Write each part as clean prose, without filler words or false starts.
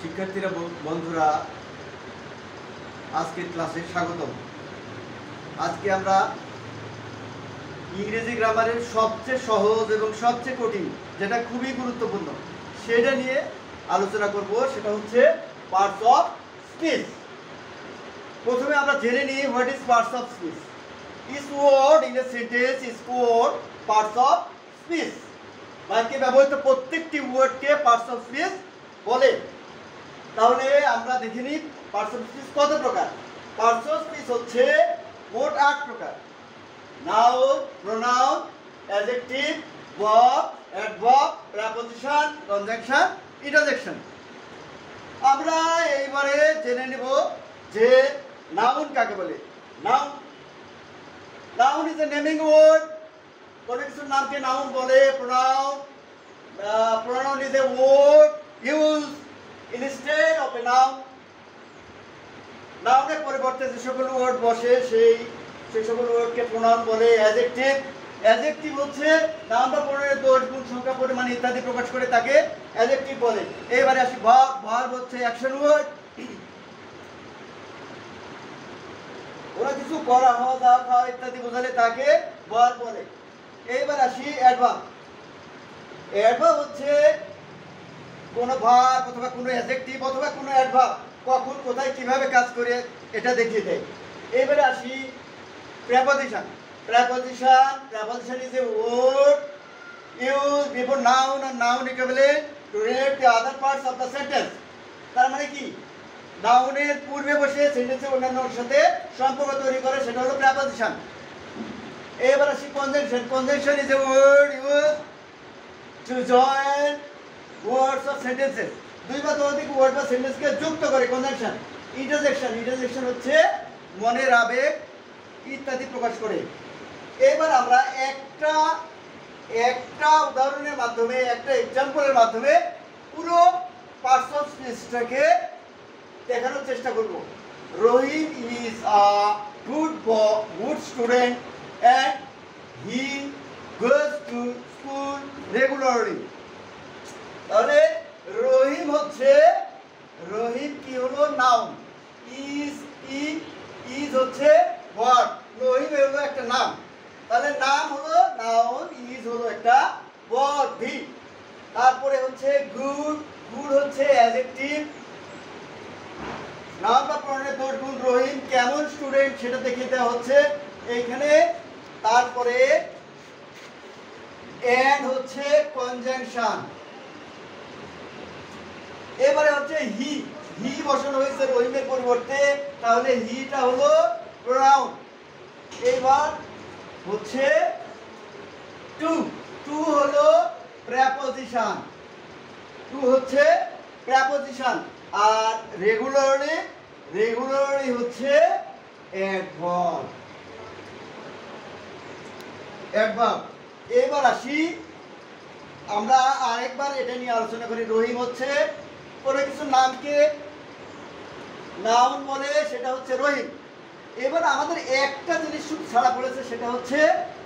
শিক্ষার্থীরা বন্ধুরা আজকের ক্লাসে স্বাগতম। আজকে আমরা ইংরেজি গ্রামারের সবচেয়ে সহজ এবং সবচেয়ে কঠিন, যেটা খুবই গুরুত্বপূর্ণ, সেটা নিয়ে আলোচনা করব। সেটা হচ্ছে পার্টস অফ স্পিচ। প্রথমে আমরা জেনে নিই what is parts of speech. Each word in a sentence is called parts of speech. বাক্যে ব্যবহৃত প্রত্যেকটি ওয়ার্ডকে পার্টস অফ স্পিচ বলে। তাহলে আমরা দেখে নিই পার্টস অফ স্পিচ কত প্রকার। পার্টস অফ স্পিচ হচ্ছে মোট 8 প্রকার: noun, pronoun, adjective, verb, adverb, preposition, conjunction, interjection. আমরা এইবারে জেনে নেব যে নাউন কাকে বলে। Noun is a naming word. কোন কিছুর নামকে নাউন বলে। Pronoun is a word use instead of a noun. নাউনের পরিবর্তে যে সকল ওয়ার্ড বসে সেই সকল ওয়ার্ডকে প্রোনাউন বলে। অ্যাডজেক্টিভ হচ্ছে নাম বা পণ্যের দোষ, গুণ, সংখ্যা, পরিমাণ ইত্যাদি প্রকাশ করে তাকে অ্যাডজেক্টিভ বলে। এবারে আসি ভার্ব হচ্ছে অ্যাকশন ওয়ার্ড। কোনো কিছু করা, হওয়া, যাওয়া, খাওয়া ইত্যাদি বোঝালে তাকে ভার্ব বলে। এইবার আসি অ্যাডভার্ব। অ্যাডভার্ব হচ্ছে কোনো ভার্ব অথবা কোনো অ্যাডজেক্টিভ অথবা কোনো অ্যাডভার্ব কখন, কোথায়, কিভাবে কাজ করে এটা দেখিয়ে দেয়। এবারে আসি preposition. Preposition is a word use before noun আর noun equivalent to relate the other parts of the sentence. তার মানে কি, নাউনের পূর্বে বসে সেন্টেন্সের অন্যান্যর সাথে সম্পর্ক তৈরি করে, সেটা হলো প্রিপোজিশন। এবার আসি conjunction. Conjunction is a word use to join words of sentences. দুই বা ততোধিক ওয়ার্ড বা সেন্টেন্সকে যুক্ত করে কনজাংশন। ইন্টারজেকশন হচ্ছে মনের আবেগ ইত্যাদি প্রকাশ করে। এবার আমরা একটা উদাহরণের মাধ্যমে, একটা এক্সাম্পলের মাধ্যমে পুরো পার্টস অফ স্পিচটাকে দেখানোর চেষ্টা করব। Rahim is a good student and he goes to school regularly. তাহলে রহিম কি হলো? নাউন। ইজ হচ্ছে ভার্ব। রহিম হলো একটা নাম। তাহলে নাম হলো নাউন, ইজ হলো একটা ভার্ব। তারপরে হচ্ছে গুড হচ্ছে অ্যাডজেক্টিভ। নাম বা প্রণয়ের দোষ, গুণ। রহিম কেমন স্টুডেন্ট সেটা দেখিয়ে দেওয়া হচ্ছে এইখানে। তারপরে এন্ড হচ্ছে কনজাংশন। এবারে হচ্ছে হি বসানো হয়েছে রহিমের পরিবর্তে, তাহলে হিটা হলো প্রোনাউন। এবার হচ্ছে টু হলো প্রিপোজিশন। আর রেগুলারলি হচ্ছে অ্যাডভার্ব। এবার আসি আমরা আরেকবার এটা নিয়ে আলোচনা করি। রহিম হচ্ছে কোনো কিছু নামকে নাউন বলে, সেটা হচ্ছে রহিম। এবার আমাদের একটা জিনিস শুধু ছাড়া পড়েছে, সেটা হচ্ছে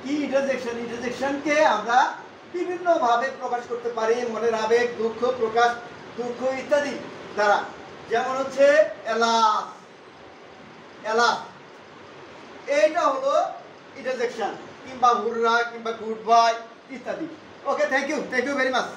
কি? ইন্টারজেকশনকে আমরা বিভিন্ন ভাবে প্রকাশ করতে পারি, মনের আবেগ, দুঃখ ইত্যাদি দ্বারা। যেমন হচ্ছে এলাস, এইটা হলো ইন্টারজেকশন, কিংবা হুররা, কিংবা গুড বাই ইত্যাদি। ওকে, থ্যাংক ইউ ভেরি মাচ।